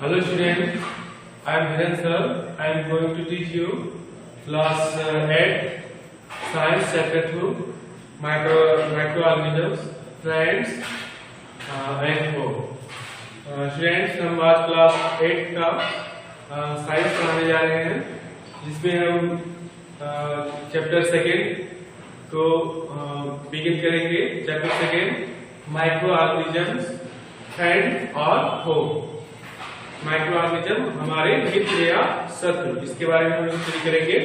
Hello students, I am Hiren sir. I am going to teach you class 8 science chapter 2 microorganisms, plants and co. Students, हम आज class 8 का science पढ़ाने जा रहे हैं, जिसमें हम चैप्टर 2 को बिगिन करेंगे। चैप्टर 2 माइक्रोऑर्गेनिजम्स एंड और होम। माइक्रोऑर्गेनिज्म हमारे मित्र या शत्रु, इसके बारे में हम स्टडी करेंगे।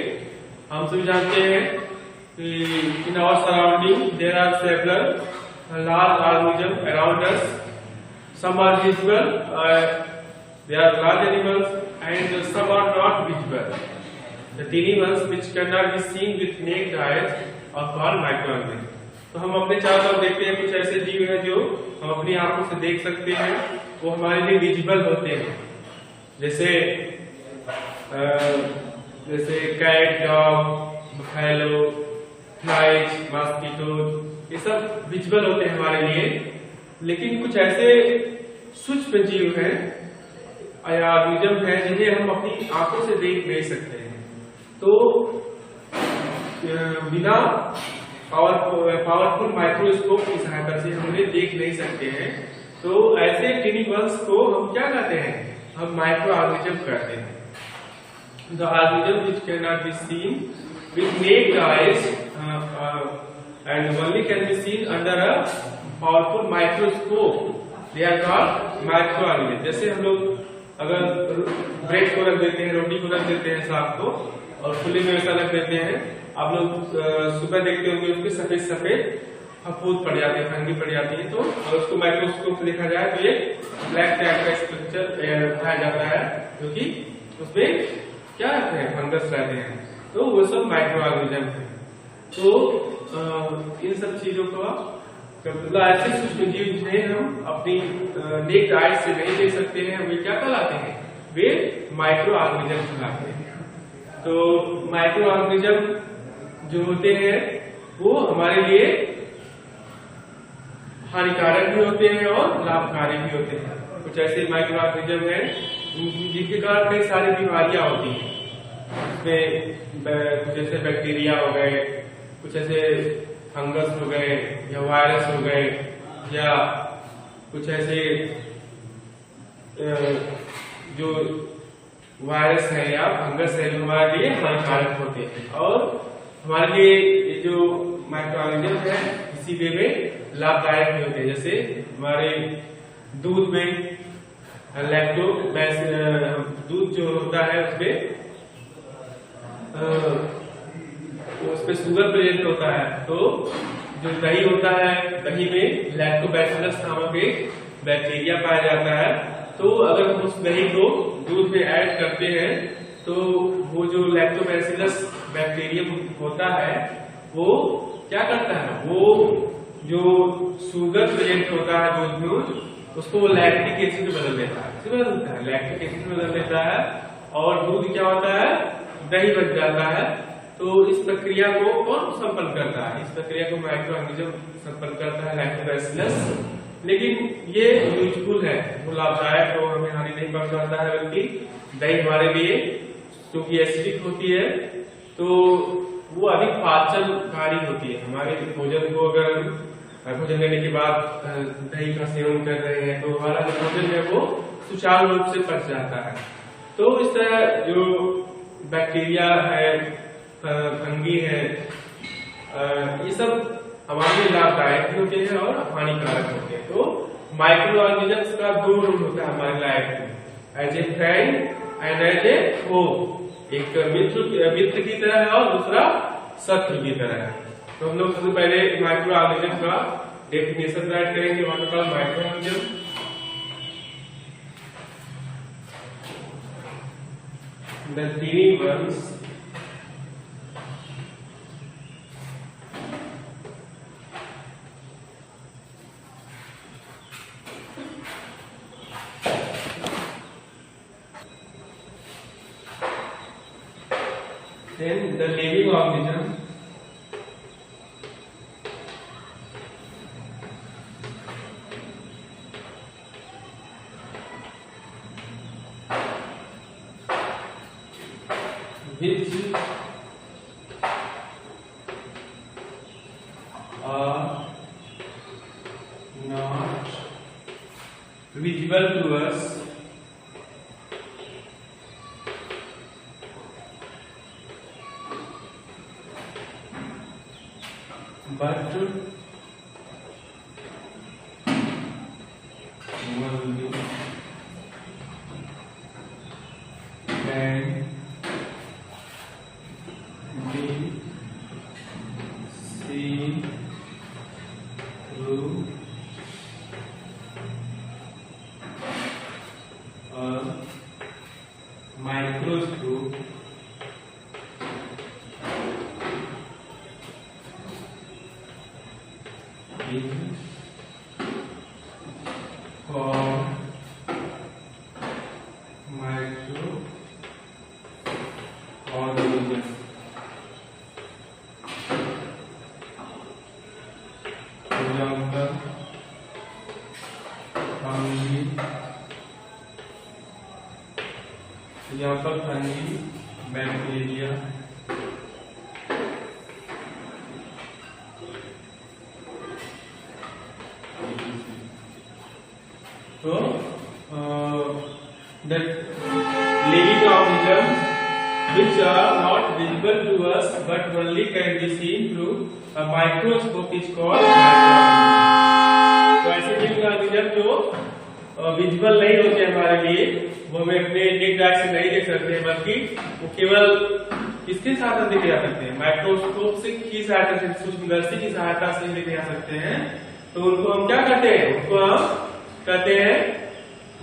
हम सभी जानते हैं कि in our surrounding there are several large organism around us. Some are visible, they are large animals and some are not visible. The tiny ones which can not be seen with naked eyes are called microorganism. तो हम अपने चारों तरफ देखते हैं कुछ ऐसे जीव हैं जो हम अपनी आंखों से देख सकते हैं, वो हमारे लिए विजिबल होते हैं, जैसे cat, dog, buffalo, flies, mosquito, ये सब विजिबल होते हैं हमारे लिए। लेकिन कुछ ऐसे सूक्ष्म जीव हैं या ऑर्गेनिज्म हैं जिन्हें हम अपनी आंखों से देख नहीं सकते हैं। तो बिना पावरफुल माइक्रोस्कोप की सहायता से हम उन्हें देख नहीं सकते हैं। तो ऐसे टीनी वर्म्स को हम क्या कहते हैं? हम माइक्रोऑर्गेनिज्म कहते हैं। The organism which can not be seen with naked eyes and only can be seen under a powerful microscope, they are called microorganism. जैसे हम लोग अगर ब्रेड को रख देते हैं, रोटी को रख देते हैं साथ को, और खुले में ऐसा रख देते हैं, आप लोग सुबह देखते होंगे उसके सफेद सफेद फफूंद पड़ जाते हैं, फंगी पड़ जाती है। तो अगर उसको माइक्रोस्कोप से देखा जाए तो ये ब्लैक टाइप का स्ट्रक्चर पाया जाता है, क्योंकि उसमें क्या रहते हैं? फंगस रहते हैं। तो वो सब माइक्रोऑर्गेनिज्म है। तो इन सब चीजों का मतलब ऐसे सूक्ष्म जीव जिन्हें हम अपनी नेक्ड आई से नहीं देख सकते हैं, वे क्या कहलाते हैं? वे माइक्रोऑर्गेनिज्म कहलाते हैं। तो माइक्रोऑर्गेनिज्म जो होते हैं वो हमारे लिए हानिकारक भी होते हैं और लाभकारी भी होते हैं। कुछ ऐसे माइक्रोऑर्गेनिज्म हैं जिनके कारण कई सारी बीमारियां होती हैं। उसमें कुछ ऐसे बैक्टीरिया हो गए, कुछ ऐसे फंगस हो गए, या वायरस हो गए, या कुछ ऐसे जो वायरस है या फंगस है जो हमारे लिए हानिकारक होते हैं। और हमारे लिए ये जो माइक्रोऑर्गेनिज्म है इसी वे में लाभदायक भी होते हैं। जैसे हमारे दूध में दूध जो होता है उसमें शुगर प्रेजेंट होता है। तो जो दही होता है, दही में लैक्टोबैसिलस नामक एक बैक्टीरिया पाया जाता है। तो अगर हम उस दही को दूध में ऐड करते हैं तो वो जो लैक्टोबैसिलस बैक्टीरियम होता है वो क्या करता है? वो जो शुगर प्रेजेंट होता है दूध में, उसको लैक्टिक एसिड में बदल देता है। लैक्टिक एसिड में बदल देता है और दूध क्या होता है? दही बन जाता है। तो इस प्रक्रिया को कौन संपन्न करता है? इस प्रक्रिया को माइक्रोऑर्गेनिज्म संपन्न करता है, लैक्टोबैसिलस। लेकिन ये यूजफुल है, वो लाभदायक है, हमें हानि नहीं पहुंचाता है। बल्कि दही हमारे लिए क्योंकि एसिडिक होती है तो वो अधिक पाचनकारी होती है। हमारे भोजन को अगर भोजन लेने के बाद दही का सेवन कर रहे हैं तो हमारा जो भोजन है वो सुचारू रूप से पच जाता है। तो इस तरह जो बैक्टीरिया है, फंगी है, ये सब हमारे लिए लाभदायक भी होते हैं और हानिकारक होते हैं। तो माइक्रोऑर्गेनिज्म्स का दो रोल होता है हमारी लाइफ में, as a friend and as a foe. एक मित्र की तरह है और दूसरा शत्रु की तरह है। तो हम लोग सबसे पहले माइक्रोऑर्गेनिज्म का डेफिनेशन राइट करेंगे। Microorganism the tiny worms then the living organism which are not visible to us but only can be seen through a microscope is called microorganism. Example: fungi, bacteria, so the living organisms which are not visible to us but only can be seen through a microscope is called microorganism. तो ऐसे living organisms जो visible नहीं होते हमारे लिए, वो हमें अपने नेक्ड आई से नहीं देख सकते हैं, बल्कि वो केवल किसके साथ देखे जा सकते हैं? माइक्रोस्कोप से की सहायता से, सूक्ष्मदर्शी की सहायता से देखे जा सकते हैं। तो उनको हम क्या कहते हैं? उनको हम कहते हैं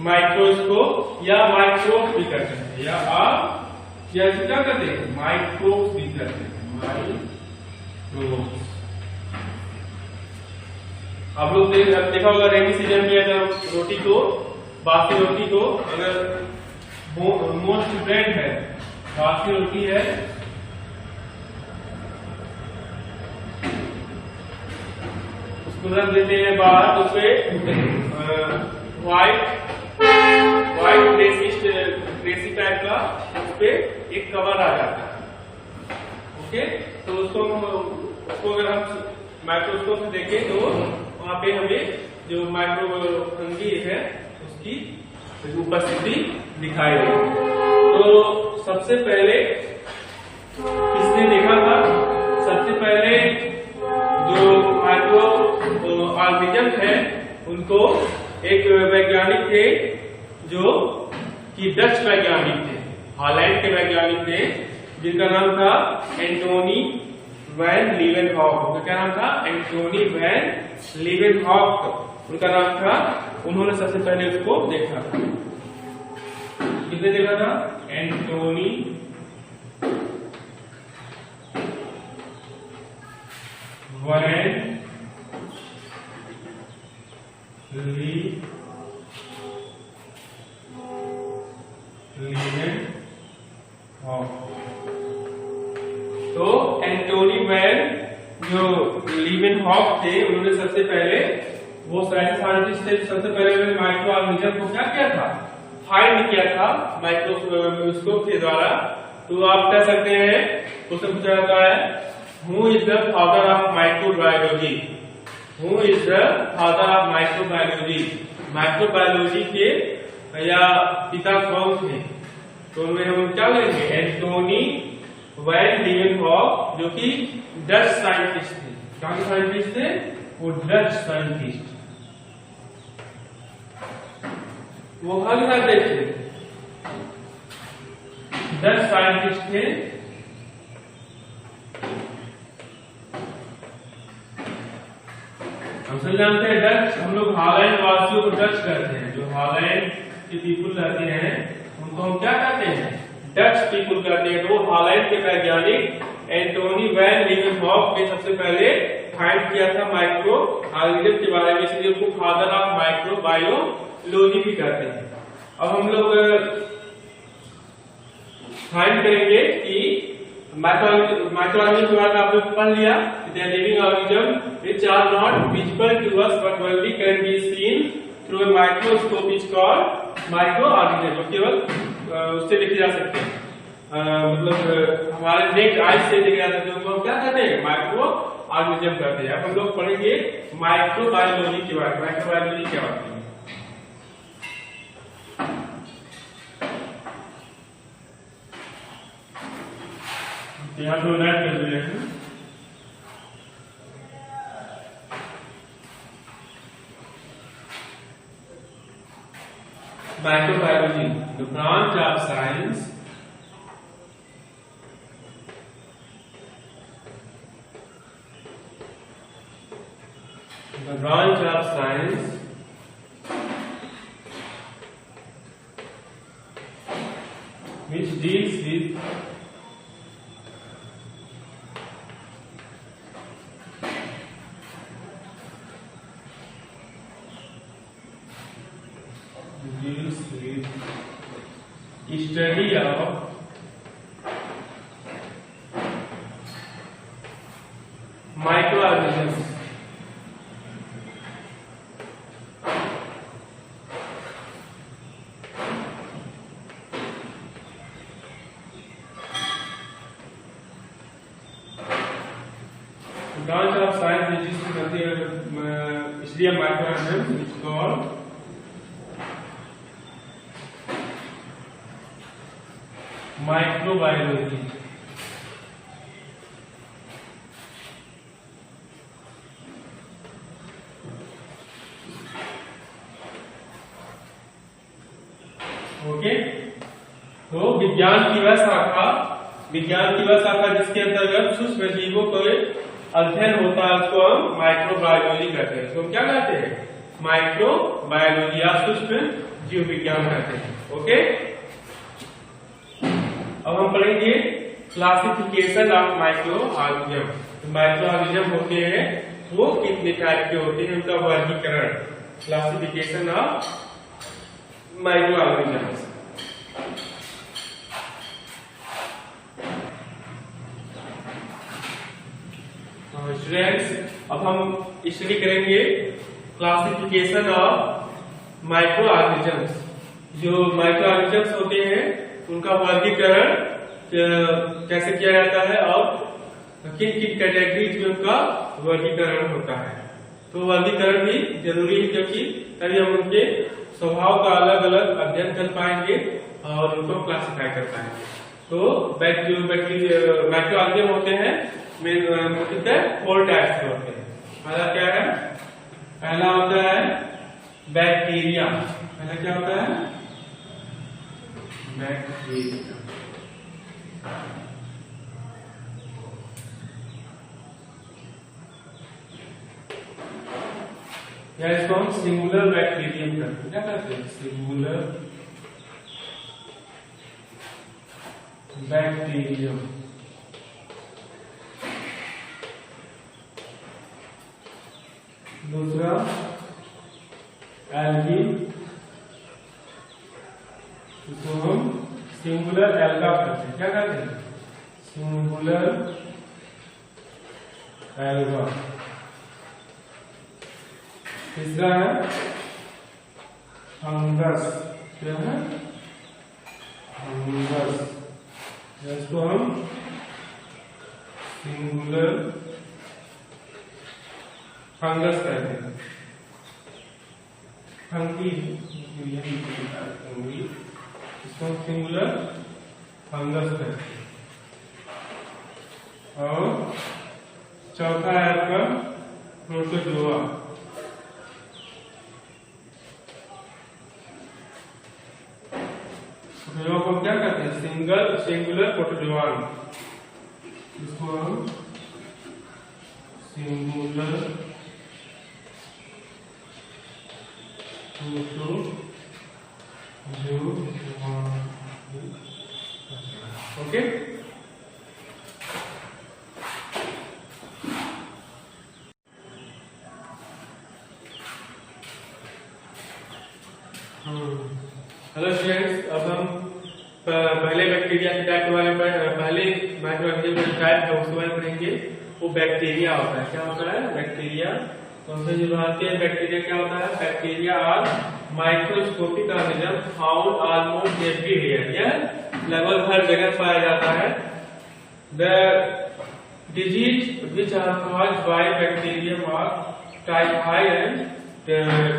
माइक्रोस्कोप या माइक्रोब भी कहते हैं, या आप क्या कहते हैं? माइक्रोब भी कहते हैं, माइक्रोब। आप लोग देखा होगा रेनी सीजन में अगर रोटी को, बासी रोटी को अगर मोस्ट ब्रेड है, बासी रोटी है, उसको रख देते हैं बाहर, तो उसपे व्हाइट ग्रेसी टाइप का उसपे एक कवर आ जाता है। ओके, तो उसको अगर हम माइक्रोस्कोप से देखें तो वहां पे हमें जो माइक्रो फंगी है उसकी उपस्थिति दिखाई देगी। तो सबसे पहले किसने देखा था? सबसे पहले जो माइक्रो ऑर्गेनिज्म है उनको एक वैज्ञानिक थे जो कि डच वैज्ञानिक थे, हॉलैंड के वैज्ञानिक थे, जिनका नाम था एंटोनी वैन लीवेनहॉक। क्या नाम था? एंटोनी वैन लीवेनहॉक उनका नाम था। उन्होंने सबसे पहले उसको देखा था। किसने देखा था? Antonie van Leeuwenhoek. तो एंटोनी वैन जो लीवेनहॉक थे, उन्होंने सबसे पहले, वो साइंटिस्ट थे, सबसे पहले माइक्रो ऑर्गेनिज्म को क्या किया था? फाइंड किया था माइक्रोस्कोप के द्वारा। तो आप कह सकते हैं, उससे पूछा जाता है who is the father of microbiology? Who is the father of microbiology? Microbiology के या पिता कौन थे? तो उनमें हम क्या करेंगे? एंटोनी वैन लीवेनहॉक, जो कि डच साइंटिस्ट थे। कौन साइंटिस्ट थे? वो डच साइंटिस्ट। वो कौन साइंटिस्ट थे? डच साइंटिस्ट थे। हम सब जानते हैं डच, हम लोग हॉलैंड वासियों को डच कहते हैं। जो हॉलैंड के पीपुल रहते हैं उनको हम क्या कहते हैं? डच पीपुल कहते हैं। तो हॉलैंड के वैज्ञानिक एंटोनी वैन लीवेनहॉक ने सबसे पहले फाइंड किया था माइक्रो ऑर्गेनिज्म के बारे में, इसलिए उनको फादर ऑफ माइक्रोबायोलॉजी भी कहते हैं। अब हम लोग फाइंड करेंगे कि माइक्रोऑर्गेनिज्म के बारे में आप लोग पढ़ लिया, living organism which are not visible to us but only can be seen through a microscope is called microorganism। केवल उससे लिखे जा सकते हैं। मतलब हमारे नेक्स्ट आइज से लेके जाते हैं, तो हम क्या कहते हैं, माइक्रो ऑर्गेनिज्म कहते हैं। अब हम लोग पढ़ेंगे माइक्रोबायोलॉजी के बारे में। माइक्रोबायोलॉजी क्या होती है? यहाँ तो राइट कर दिया है। Microbiology, the branch of science which deals with study of microorganisms. Branch of science which is study of microorganisms is called microbiology. Okay, तो विज्ञान की वह शाखा जिसके अंतर्गत सूक्ष्म जीवों का अध्ययन होता है उसको हम माइक्रोबायोलॉजी कहते हैं। तो हम क्या कहते हैं, माइक्रोबायोलॉजी या सूक्ष्म जीव विज्ञान कहते हैं। ओके, अब हम पढ़ेंगे classification of micro organism. Micro organism होते हैं वो कितने टाइप के होते हैं, उनका वर्गीकरण, classification of micro organism. Students, अब हम स्टडी करेंगे क्लासिफिकेशन ऑफ माइक्रो ऑर्गेनिज्म। जो माइक्रो ऑर्गेनिज्म होते हैं उनका वर्गीकरण कैसे किया जाता है और किन किन कैटेगरीज में उनका वर्गीकरण होता है। तो वर्गीकरण भी जरूरी है, क्योंकि तभी हम उनके स्वभाव का अलग अलग अध्ययन कर पाएंगे और उनको क्लासिफाई कर पाएंगे। तो जो माइक्रो ऑर्गेनिज्म होते हैं मुख्यतः 4 टाइप्स के होते हैं। पहला क्या है, पहला होता है बैक्टीरिया। पहला क्या होता है, बैक्टीरिया। या इसको हम सिंगुलर बैक्टीरियम करते हैं। क्या करते हैं, सिंगुलर बैक्टीरियम। दूसरा एल्गी, इसको हम सिंगुलर एल्गा करते हैं। क्या करते हैं, सिंगुलर एल्गा। तीसरा है फंगस। क्या है, फंगस। इसको हम सिंगुलर फंगस कहते हैं। फंगी, इसको सिंगुलर फंगस कहते हैं। और चौथा है आपका प्रोटोजोआ। प्रोटोजोआ को क्या कहते हैं, सिंगुलर प्रोटोजोआन। इसको हम सिंगुलर ओके। हेलो स्टूडेंट्स, अब हम पहले बैक्टीरिया के टाइप के बारे में पहले माइक्रोऑर्गेनिज्म टाइप है उसके बारे में पढ़ेंगे। वो बैक्टीरिया होता है। क्या होता है, बैक्टीरिया। तो हमसे जो बात है, बैक्टीरिया क्या होता है, bacteria are microscopic organism found almost everywhere. लगभग हर जगह पाया जाता है। The disease which are caused by bacterium are typhoid and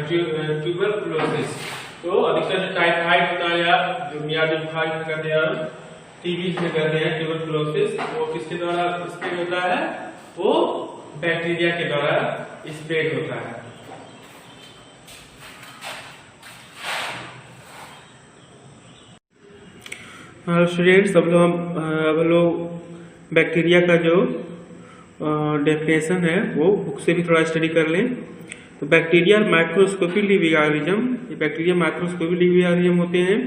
tuberculosis. तो अधिकतर जो टाइफाइड होता है या जो मियादी बुखार में कहते हैं, टीबी में कहते हैं ट्यूबरकुलोसिस, वो किसके द्वारा स्प्रेड होता है? वो बैक्टीरिया के द्वारा स्प्रेड होता है। स्टूडेंट्स, अब लोग बैक्टीरिया का जो डेफिनेशन है वो बुक से भी थोड़ा स्टडी कर लें। तो बैक्टीरिया माइक्रोस्कोपिक लिविंग ऑर्गेनिज्म, ये बैक्टीरिया माइक्रोस्कोपिक लिविंग ऑर्गेनिज्म होते हैं,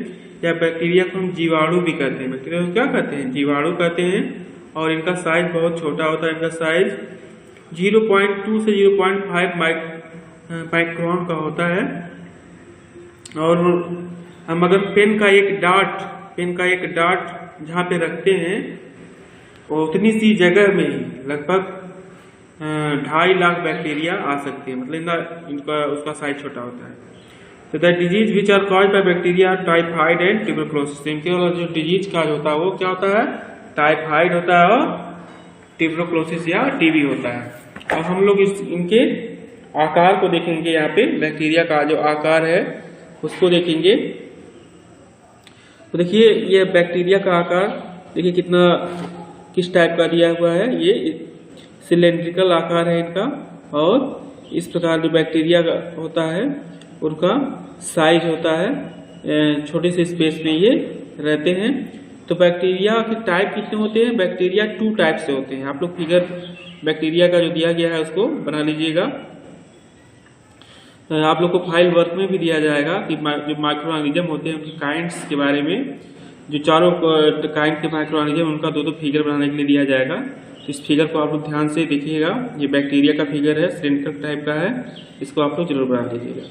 या बैक्टीरिया को हम जीवाणु भी कहते हैं। बैक्टीरिया को क्या कहते हैं? जीवाणु कहते हैं। और इनका साइज बहुत छोटा होता है। इनका साइज 0.2 से 0.5 माइक्रोन का होता है। और हम अगर पेन का एक डाट जहाँ पे रखते हैं, उतनी सी जगह में लगभग 2.5 लाख बैक्टीरिया आ सकते हैं। मतलब इनका उसका साइज छोटा होता है। तो the disease which are caused by bacteria typhoid and tuberculosis, इनके वाला जो डिजीज का होता है वो क्या होता है? टाइफाइड होता है और ट्यूबरकुलोसिस या टीबी होता है। और हम लोग इनके आकार को देखेंगे। यहाँ पे बैक्टीरिया का जो आकार है उसको देखेंगे। तो देखिए ये बैक्टीरिया का आकार देखिए किस टाइप का दिया हुआ है। ये सिलेंड्रिकल आकार है इनका। और इस प्रकार जो बैक्टीरिया होता है उनका साइज होता है, छोटे से स्पेस में ये रहते हैं। तो बैक्टीरिया के टाइप कितने होते हैं? बैक्टीरिया 2 टाइप से होते हैं। आप लोग फिगर बैक्टीरिया का जो दिया गया है उसको बना लीजिएगा। आप लोग को फाइल वर्क में भी दिया जाएगा कि जो माइक्रो ऑर्गेनिज्म होते हैं उनके काइंड्स के बारे में, जो चारों काइंड के माइक्रो ऑर्गेनिज्म उनका 2 फिगर बनाने के लिए दिया जाएगा। इस फिगर को आप लोग ध्यान से देखिएगा। ये बैक्टीरिया का फिगर है, सिलेंड्रिकल टाइप का है, इसको आप लोग जरूर बना लीजिएगा।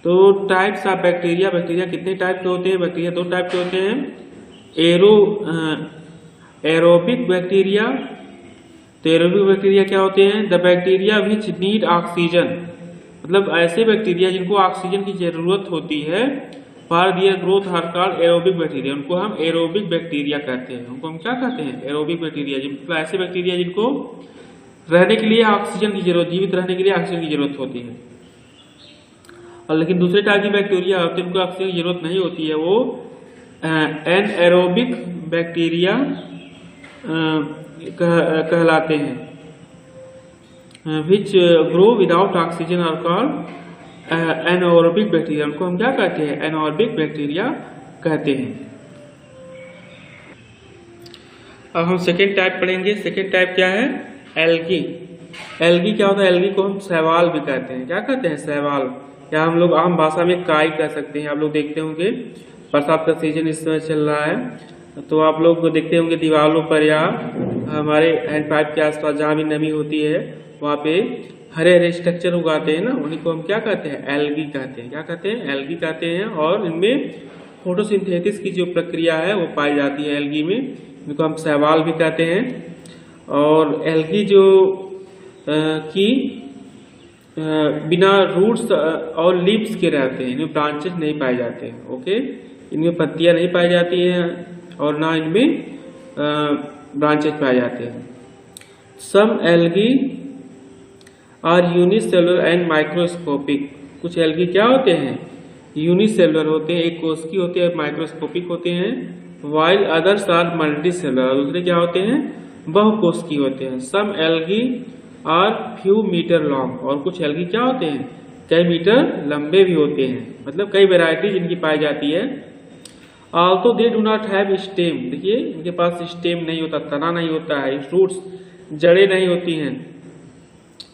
तो टाइप्स ऑफ बैक्टीरिया, बैक्टीरिया कितने टाइप के होते हैं? बैक्टीरिया 2 टाइप के होते हैं। Aerobic bacteria. तो एरोबिक बैक्टीरिया क्या होते हैं? The bacteria which need oxygen, मतलब ऐसे बैक्टीरिया जिनको ऑक्सीजन की जरूरत होती है for their growth are called aerobic bacteria. उनको हम एरोबिक बैक्टीरिया कहते हैं। उनको हम क्या कहते हैं? Aerobic bacteria. मतलब ऐसे बैक्टीरिया जिनको रहने के लिए ऑक्सीजन की जरूरत, जीवित रहने के लिए ऑक्सीजन की जरूरत होती है। और लेकिन दूसरे टाइप की बैक्टीरिया होते हैं उनको ऑक्सीजन की जरूरत नहीं होती है, वो एनएरोबिक बैक्टीरिया कहलाते हैं, which grow without oxygen are called anaerobic bacteria. उनको हम क्या कहते हैं? एनारोबिक बैक्टीरिया कहते हैं। अब हम सेकेंड टाइप पढ़ेंगे। सेकेंड टाइप क्या है? एल्गी। एल्गी क्या होता है? एल्गी को हम शैवाल भी कहते हैं। क्या कहते हैं? शैवाल, या हम लोग आम भाषा में काई कह सकते हैं। आप लोग देखते होंगे बरसात का सीजन इस समय चल रहा है, तो आप लोग देखते होंगे दीवारों पर या हमारे हैंडपाइप के आसपास जहाँ भी नमी होती है वहाँ पे हरे हरे स्ट्रक्चर उगाते हैं ना, उन्हीं को हम क्या कहते हैं? एल्गी कहते हैं। क्या कहते हैं? एल्गी कहते हैं। और इनमें फोटोसिंथेसिस की जो प्रक्रिया है वो पाई जाती है एल्गी में, इनको हम शैवाल भी कहते हैं। और एल्गी जो की बिना रूट्स और लीव्स के रहते हैं, इनमें ब्रांचेस नहीं पाए जाते हैं। ओके, इनमें पत्तियां नहीं पाई जाती हैं और ना इनमें ब्रांचेस पाए जाते हैं। Some algae are unicellular and microscopic. कुछ एल्गी क्या होते हैं? यूनिसेलुलर होते हैं, एक कोशिकीय होते हैं, माइक्रोस्कोपिक होते हैं। वाइल अदर्स आर मल्टीसेलुलर, दूसरे क्या होते हैं? बहुकोशिकीय होते हैं। Some algae are few metre long, और कुछ एल्गी क्या होते हैं? कई मीटर लंबे भी होते हैं। मतलब कई वैरायटीज इनकी पाई जाती है। Also they do not have stem, देखिए इनके पास स्टेम नहीं होता, तना नहीं होता है, रूट्स जड़ें नहीं होती हैं,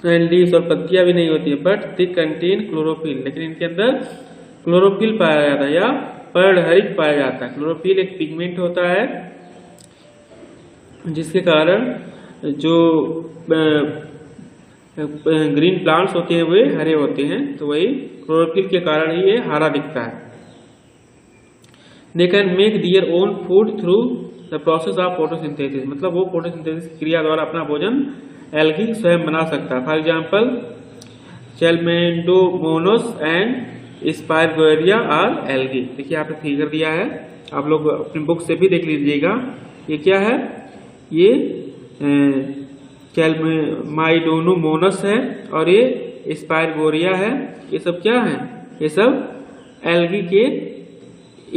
एंड लीव्स और पत्तियां भी नहीं होती है। बट दे कंटेन क्लोरोफिल, लेकिन इनके अंदर क्लोरोफिल पाया जाता है या पर्णहरित पाया जाता है। क्लोरोफिल एक पिगमेंट होता है जिसके कारण जो ग्रीन प्लांट्स होते हैं वे हरे होते हैं, तो वही क्लोरोफिल के कारण ही ये हरा दिखता है। They can make their own food through the process of photosynthesis, मतलब वो फोटोसिंथेसिस क्रिया द्वारा अपना भोजन एल्गी स्वयं बना सकता है। For example chlamydomonas and spirogyra are algae. देखिए आपने फिगर दिया है, आप लोग अपनी बुक से भी देख लीजिएगा। ये क्या है, ये कैल्माइडोमोनास है और ये स्पायरगोरिया है। ये सब क्या है, ये सब एल्गी के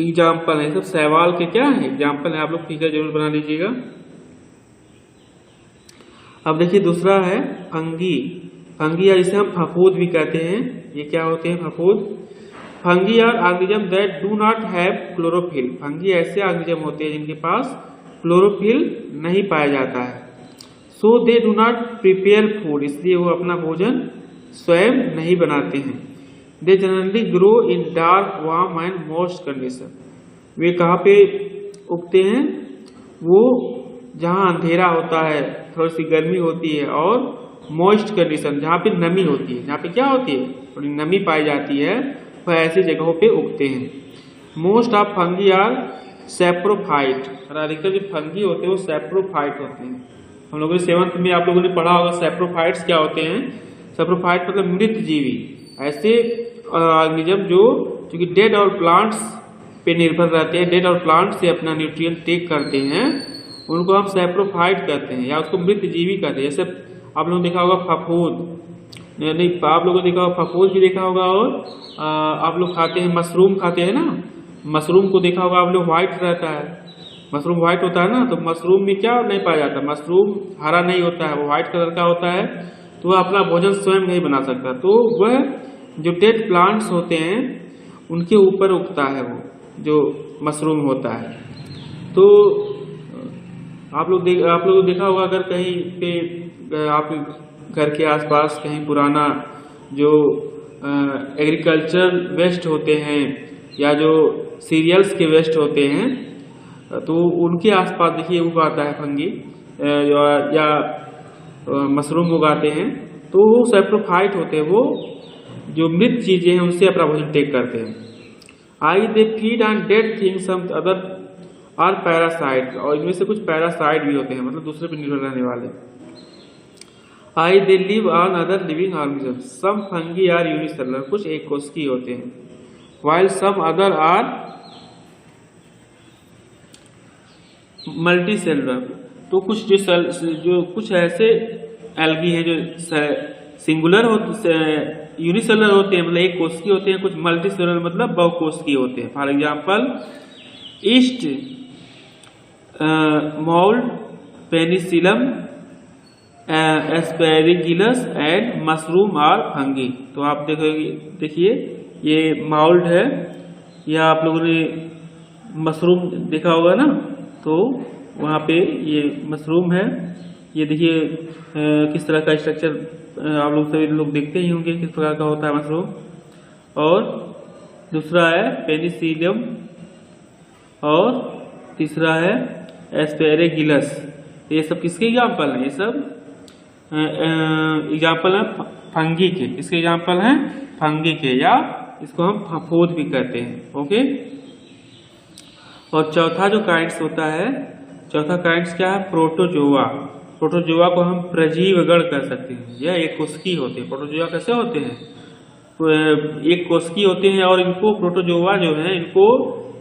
एग्जाम्पल है, सब शैवाल के क्या है एग्जाम्पल है। आप लोग फिगर जरूर बना लीजिएगा। अब देखिए दूसरा है फंगी। फंगी या जिसे हम फफूद भी कहते हैं। ये क्या होते हैं फफूद? Fungi are organism that do not have chlorophyll. Fungi ऐसे ऑर्गेनिज्म होते हैं जिनके पास क्लोरोफिल नहीं पाया जाता है। So they do not prepare food, इसलिए वो अपना भोजन स्वयं नहीं बनाते हैं। They generally grow in dark warm and moist condition. वे कहाँ पे उगते हैं? वो जहाँ अंधेरा होता है, थोड़ी सी गर्मी होती है, और मॉइस्ट कंडीशन जहाँ पे नमी होती है, जहाँ पे क्या होती है थोड़ी नमी पाई जाती है, वह ऐसी जगहों पे उगते हैं। Most of fungi are saprophyte, और अधिकतर जो फंगी होते हैं वो सैप्रोफाइट होते हैं। हम लोगों ने 7th में आप लोगों ने पढ़ा होगा सैप्रोफाइट्स क्या होते हैं। सैप्रोफाइट मतलब मृत जीवी, ऐसे ऑर्गेनिज्म जो चूंकि डेड और प्लांट्स पे निर्भर रहते हैं, डेड और प्लांट से अपना न्यूट्रिएंट टेक करते हैं, उनको हम सैप्रोफाइट कहते हैं या उसको मृत जीवी कहते हैं। जैसे आप लोगों ने देखा होगा फफूद, नहीं आप लोगों ने देखा होगा फफूद भी देखा होगा, और आप लोग खाते हैं मशरूम खाते हैं ना, मशरूम को देखा होगा आप लोग, व्हाइट रहता है, मशरूम व्हाइट होता है ना। तो मशरूम में क्या नहीं पाया जाता, मशरूम हरा नहीं होता है, वो व्हाइट कलर का होता है, तो वह अपना भोजन स्वयं नहीं बना सकता। तो वह जो डेड प्लांट्स होते हैं उनके ऊपर उगता है वो जो मशरूम होता है। तो आप लोग देखा होगा अगर कहीं पे आप घर के आसपास कहीं पुराना जो एग्रीकल्चर वेस्ट होते हैं या जो सीरियल्स के वेस्ट होते हैं, तो उनके आसपास देखिए उगाता है फंगी या मशरूम उगाते हैं। तो वो सैप्रोफाइट होते हैं, वो जो मृत चीजें हैं उनसे अपना भोजन टेक करते हैं। I they feed on dead things, some other are parasite, और इनमें से कुछ पैरासाइट भी होते हैं, मतलब दूसरे पर निर्भर रहने वाले। I they live on other living organism, some fungi are unicellular, कुछ एक कोशिकीय होते हैं, while some other are multicellular। तो कुछ जो कुछ ऐसे एल्गी हैं जो सिंगुलर होते, यूनिसेलुलर होते हैं मतलब एक कोशिकीय होते हैं, कुछ मल्टीसेलुलर मतलब बहुकोशिकीय होते हैं। For example yeast mould, penicillium, aspergillus and mushroom are fungi. तो आप देखिए ये माउल्ड है, या आप लोगों ने मशरूम देखा होगा ना, तो वहाँ पे ये मशरूम है। ये देखिए किस तरह का स्ट्रक्चर आप लोग सभी लोग देखते ही होंगे किस प्रकार का होता है मशरूम। और दूसरा है पेनिसिलियम, और तीसरा है एस्पेरेगिलस। ये सब किसके एग्जाम्पल हैं? ये सब एग्जाम्पल है फंगी के। इसके एग्जाम्पल हैं फंगी के, या इसको हम फफूद भी कहते हैं। ओके। और चौथा जो काइंड्स होता है, चौथा काइंड्स क्या है? प्रोटोजोआ। प्रोटोजोआ को हम प्रजीवगण कह सकते हैं, यह एक कोशिकीय होते हैं। प्रोटोजोआ कैसे होते हैं? एक कोशिकीय होते हैं, और इनको प्रोटोजोआ जो है इनको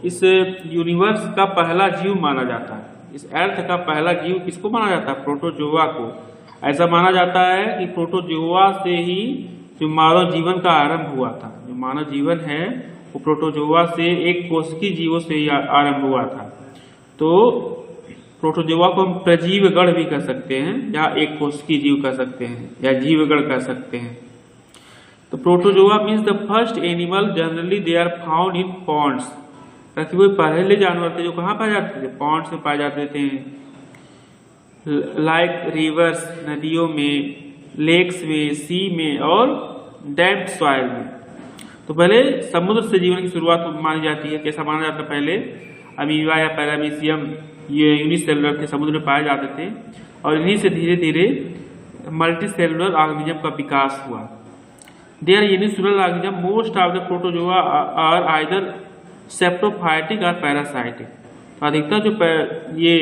इस यूनिवर्स का पहला जीव माना जाता है। इस अर्थ का पहला जीव किसको माना जाता है? प्रोटोजोआ को। ऐसा माना जाता है कि प्रोटोजोआ से ही जो मानव जीवन का आरंभ हुआ था। जो मानव जीवन है वो प्रोटोजोआ से, एक कोशिकीय जीवों से ही आरंभ हुआ था। तो प्रोटोजोआ को हम प्रजीवगण भी कह सकते हैं, या एक कोशिकीय जीव कह सकते हैं, या जीवगण कह सकते हैं। तो protozoa means the first animal, generally they are found in ponds. ताकि वो पहले जानवर थे जो कहाँ पाए जाते थे? पॉन्ड्स में पाए जाते थे, लाइक रिवर्स, नदियों में, लेक्स में, सी में, और डैम्ड सॉइल में। तो पहले समुद्र से जीवन की शुरुआत मानी जाती है। कैसा माना जाता है? पहले अमीबा या पैरामीशियम ये यूनिसेलुलर थे, समुद्र में पाए जाते थे, और इन्हीं से धीरे धीरे मल्टीसेलुलर ऑर्गेनिज्म का विकास हुआ। They are unicellular organism, most of the protozoa are either saprophytic or parasitic. तो अधिकतर जो ये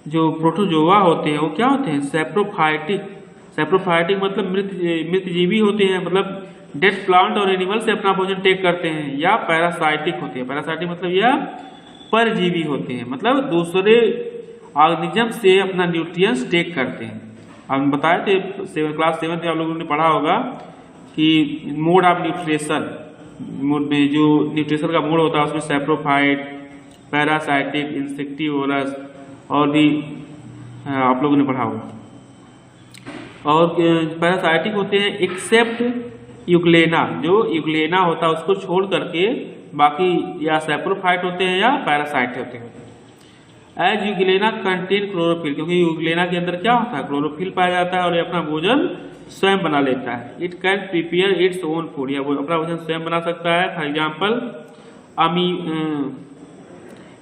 जो प्रोटोजोआ होते हैं वो क्या होते हैं? सेप्रोफाइटिक। सेप्रोफाइटिक मतलब मृत जीवी होते हैं, मतलब डेड प्लांट और एनिमल से अपना भोजन टेक करते हैं, या पैरासाइटिक होते हैं। पैरासाइटिक मतलब यह परजीवी होते हैं, मतलब दूसरे ऑर्गेनिज्म से अपना न्यूट्रिएंट्स टेक करते हैं। हम बताए थे क्लास 7 में आप लोगों ने पढ़ा होगा कि मोड ऑफ न्यूट्रिशन, मोड में जो न्यूट्रिशन का मोड होता है उसमें सैप्रोफाइट, पैरासाइटिक, इंसेक्टिवोरस और भी आप लोगों ने पढ़ा होगा। और पैरासाइटिक होते हैं एक्सेप्ट यूग्लेना, जो यूग्लेना होता है उसको छोड़ करके बाकी या सैप्रोफाइट होते हैं या पैरासाइट होते हैं। एज यूग्लेना कंटेन क्लोरोफिल, क्योंकि यूग्लेना के अंदर क्या होता है, क्लोरोफिल पाया जाता है और ये अपना भोजन स्वयं बना लेता है। It can prepare its own food, या वो अपना भोजन स्वयं बना सकता है। For example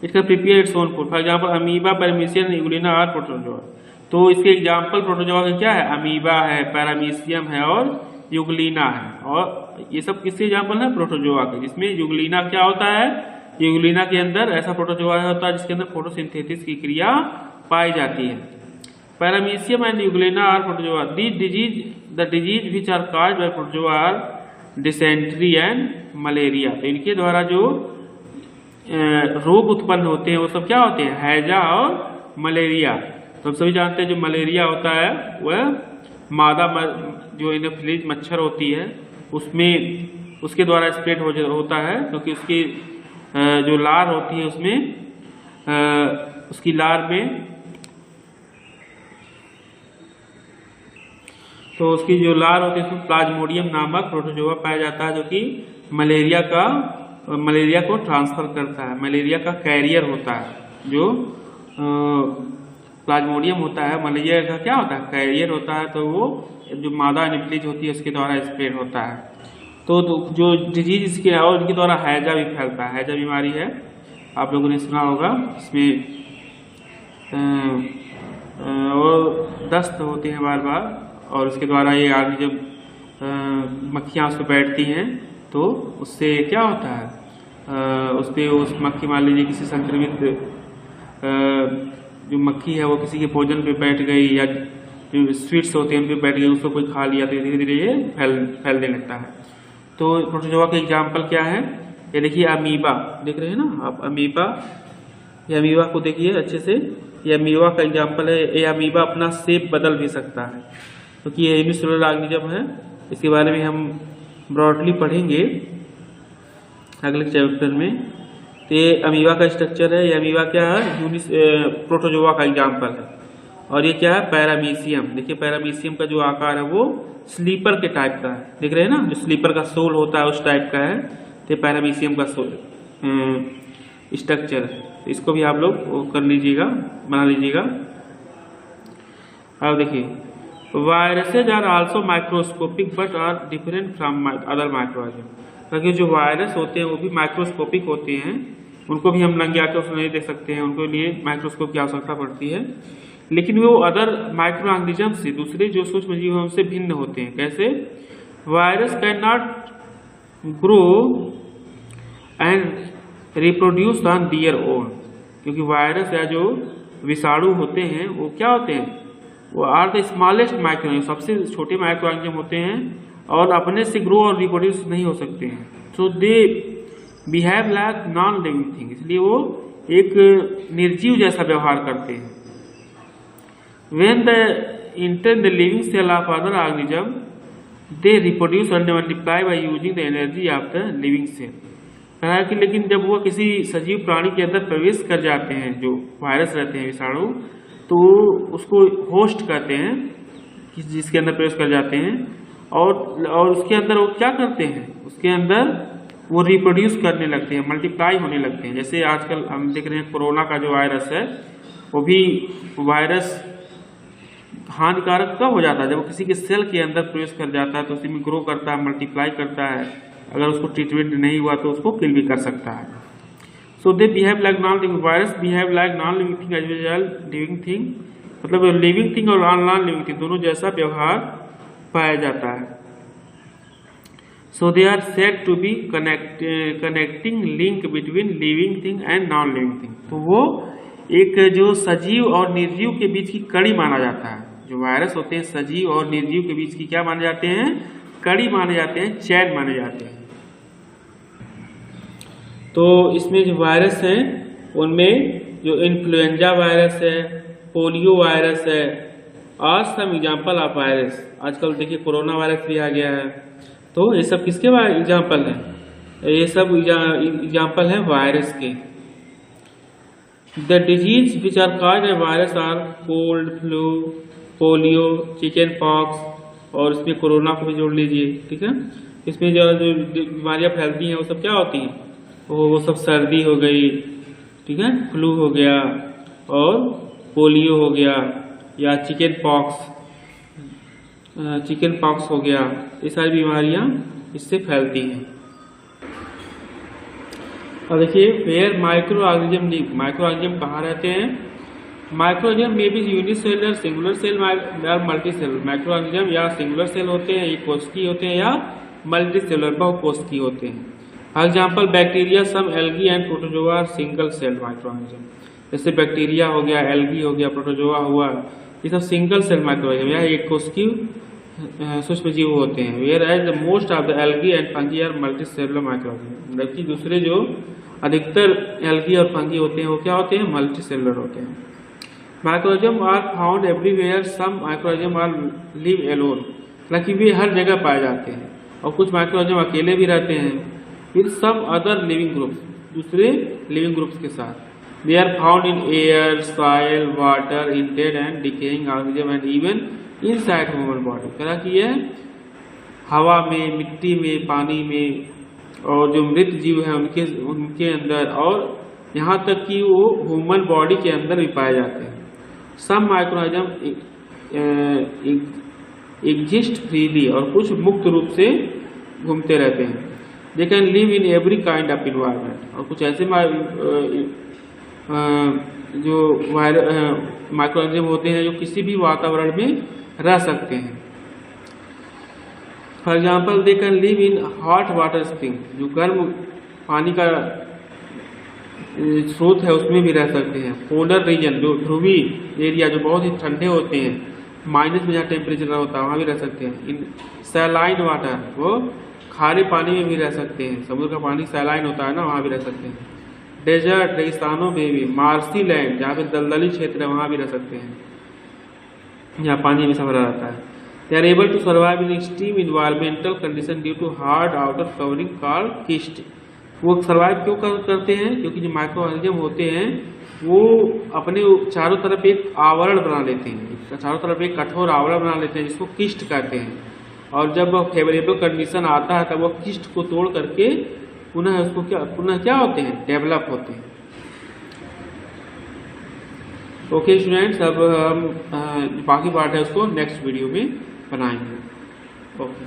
it can prepare its own food, for example amoeba, paramecium, euglena और प्रोटोजोआ। तो इसके एग्जाम्पल प्रोटोजोआ के क्या है, अमीबा है, पैरामीशियम है और यूग्लिना है। और ये सब किसके एग्जाम्पल है, प्रोटोजोआ के, जिसमें यूग्लिना क्या होता है, यूग्लिना के अंदर ऐसा प्रोटोजोआ होता है जिसके अंदर फोटोसिंथेसिस की क्रिया पाई जाती है। Paramecium and euglena are protozoa. The disease which are caused by protozoa are dysentery and malaria. तो इनके द्वारा जो रोग उत्पन्न होते हैं वो सब क्या होते हैं, हैजा और मलेरिया। तो हम सभी जानते हैं जो मलेरिया होता है वह मादा जो एनोफिलीज मच्छर होती है उसमें उसके द्वारा स्प्रेड होता है, क्योंकि उसकी जो लार होती है उसमें उसकी लार में, तो उसकी जो लार होती है उसमें प्लाज्मोडियम नामक प्रोटोजोआ पाया जाता है, जो कि मलेरिया को ट्रांसफर करता है, मलेरिया का कैरियर होता है। जो प्लाज्मोडियम होता है मलेरिया का क्या होता है, कैरियर होता है। तो वो जो मादा एनोफिलीज होती है उसके द्वारा स्प्रेड होता है। तो जो डिजीज इसके और इनके द्वारा हैजा भी फैलता है। हैजा बीमारी है, आप लोगों ने सुना होगा, इसमें और दस्त होते हैं बार बार, और उसके द्वारा ये आगे जब मक्खियाँ उस पर बैठती हैं तो उससे क्या होता है, उस पर उस मक्खी, मान लीजिए किसी संक्रमित जो मक्खी है वो किसी के भोजन पे बैठ गई या जो स्वीट्स होते हैं उन पे बैठ गई, उसको कोई खा लिया तो धीरे धीरे ये फैलने लगता है। तो प्रोटोजोआ के एग्जाम्पल क्या है, ये देखिए अमीबा, देख रहे हैं ना आप अमीबा, ये अमीबा को देखिए अच्छे से, ये अमीबा का एग्जाम्पल है। ये अमीबा अपना शेप बदल भी सकता है क्योंकि ये यूनिसेलुलर ऑर्गेनिज्म है। इसके बारे में हम ब्रॉडली पढ़ेंगे अगले चैप्टर में। तो ये अमीबा का स्ट्रक्चर है, ये अमीबा क्या है, प्रोटोजोआ का एग्जाम्पल है। और ये क्या है, पैरामीशियम। देखिए पैरामीशियम का जो आकार है वो स्लीपर के टाइप का है, देख रहे हैं ना, जो स्लीपर का सोल होता है उस टाइप का है। तो पैरामीशियम का सोल स्ट्रक्चर है, तो इसको भी आप लोग कर लीजिएगा, बना लीजिएगा। अब देखिए viruses are also microscopic but are different from other microorganism. क्योंकि जो वायरस होते हैं वो भी माइक्रोस्कोपिक होते हैं, उनको भी हम नंगे आंखों से नहीं देख सकते हैं, उनके लिए माइक्रोस्कोप की आवश्यकता पड़ती है। लेकिन वो अदर माइक्रो ऑर्गेनिज्म से, दूसरे जो सूक्ष्म जीव हैं उनसे भिन्न होते हैं। कैसे, virus can not grow and reproduce on their own. क्योंकि वायरस या जो विषाणु होते हैं वो क्या होते हैं, वो आर द स्मॉलेस्ट माइक्रो, सबसे छोटे माइक्रो ऑर्गेनिज्म होते हैं और अपने से ग्रो और रिप्रोड्यूस नहीं हो सकते हैं। So they behave like non living thing, इसलिए वो एक निर्जीव जैसा व्यवहार करते हैं। When they enter the living cell of other organism, they reproduce and multiply by using the energy of the living cell। कहा कि लेकिन जब वो किसी सजीव प्राणी के अंदर प्रवेश कर जाते हैं, जो वायरस रहते हैं विषाणु, तो उसको होस्ट कहते हैं, जिसके अंदर प्रवेश कर जाते हैं और उसके अंदर वो क्या करते हैं, उसके अंदर वो रिप्रोड्यूस करने लगते हैं, मल्टीप्लाई होने लगते हैं। जैसे आजकल हम देख रहे हैं कोरोना का जो वायरस है, वो भी वायरस हानिकारक कब हो जाता है, जब वो किसी के सेल के अंदर प्रवेश कर जाता है तो उसी में ग्रो करता है, मल्टीप्लाई करता है। अगर उसको ट्रीटमेंट नहीं हुआ तो उसको किल भी कर सकता है। So they behave like non living, virus behave like non living thing as well living thing, मतलब लिविंग थिंग और नॉन लिविंग थिंग दोनों जैसा व्यवहार पाया जाता है। So they are said to be connecting link between living thing and non living thing. तो वो एक जो सजीव और निर्जीव के बीच की कड़ी माना जाता है। जो वायरस होते हैं सजीव और निर्जीव के बीच की क्या माने जाते हैं, कड़ी माने जाते हैं, चैन माने जाते हैं। तो इसमें जो वायरस है उनमें जो इन्फ्लुएंजा वायरस है, पोलियो वायरस है, और सम एग्जाम्पल ऑफ वायरस। आजकल देखिए कोरोना वायरस भी आ गया है, तो ये सब किसके एग्जाम्पल है? ये सब एग्जाम्पल है वायरस के। The disease which are caused by virus are cold, flu, polio, chicken pox, और इसमें कोरोना को भी जोड़ लीजिए, ठीक है। इसमें जो बीमारियां फैलती हैं वो सब क्या होती हैं? वो सब सर्दी हो गई, ठीक है, फ्लू हो गया, और पोलियो हो गया, या चिकन पॉक्स हो गया। ये सारी बीमारियां इससे फैलती हैं। और देखिए where microorganism live, microorganism कहाँ रहते हैं? Microorganism may be unicellular, singular cell या मल्टी सेलुलर। माइक्रो ऑर्गेनिज्म या सिंगुलर सेल होते हैं, एक कोशिकीय होते हैं, या मल्टी सेलुलर बहुकोशिकीय होते हैं। For example bacteria, some algae and protozoa are single cell microorganism. जैसे बैक्टीरिया हो गया, एल्गी हो गया, प्रोटोजोआ हुआ, ये सब सिंगल सेल माइक्रो ऑर्गेनिज्म या एक कोशिकीय सूक्ष्म जीव होते हैं। Whereas most of the algae and fungi are multicellular microorganism. जबकि दूसरे जो अधिकतर एल्गी और फंगी होते हैं वो क्या होते हैं? मल्टी सेलुलर होते हैं। Microorganism are found everywhere, some microorganism are live alone, हालांकि वे हर जगह पाए जाते हैं, और कुछ माइक्रोऑर्गेनिज्म अकेले भी रहते हैं with some other living groups, दूसरे लिविंग ग्रुप्स के साथ। They are found in air, soil, water, in dead and decaying organism and even inside human body. कह कि यह हवा में, मिट्टी में, पानी में, और जो मृत जीव है उनके अंदर, और यहाँ तक कि वो ह्यूमन बॉडी के अंदर भी पाए जाते हैं। सम माइक्रोऑर्गेनिज्म एग्जिस्ट फ्रीली, और कुछ मुक्त रूप से घूमते रहते हैं। They can live in every kind of environment, और कुछ ऐसे जो माइक्रोऑर्गेनिज्म होते हैं जो किसी भी वातावरण में रह सकते हैं। For example they can live in hot water spring, जो गर्म पानी का स्रोत है उसमें भी रह सकते हैं। पोलर रीजन, जो ध्रुवी एरिया जो बहुत ही ठंडे होते हैं, माइनस में जहाँ टेम्परेचर होता है वहाँ भी रह सकते हैं। इन सैलाइन वाटर, वो खारे पानी में भी रह सकते हैं, समुद्र का पानी सैलाइन होता है ना, वहाँ भी रह सकते हैं। डेजर्ट, रेगिस्तानों में भी, मार्सी लैंड जहाँ पे दलदली क्षेत्र है वहाँ भी रह सकते हैं, जहाँ पानी हमेशा भरा रहता है। They are able to survive in extreme environmental condition due to hard outer covering called cyst। वो सर्वाइव क्यों करते हैं? क्योंकि जो माइक्रो ऑर्गेनिज्म होते हैं वो अपने चारों तरफ एक आवरण बना लेते हैं, चारों तरफ एक कठोर आवरण बना लेते हैं जिसको किस्ट कहते हैं। और जब फेवरेबल कंडीशन आता है तब वो किस्ट को तोड़ करके पुनः क्या होते हैं? डेवलप होते हैं। ओके स्टूडेंट्स, अब हम बाकी पार्ट है उसको नेक्स्ट वीडियो में बनाएंगे। ओके।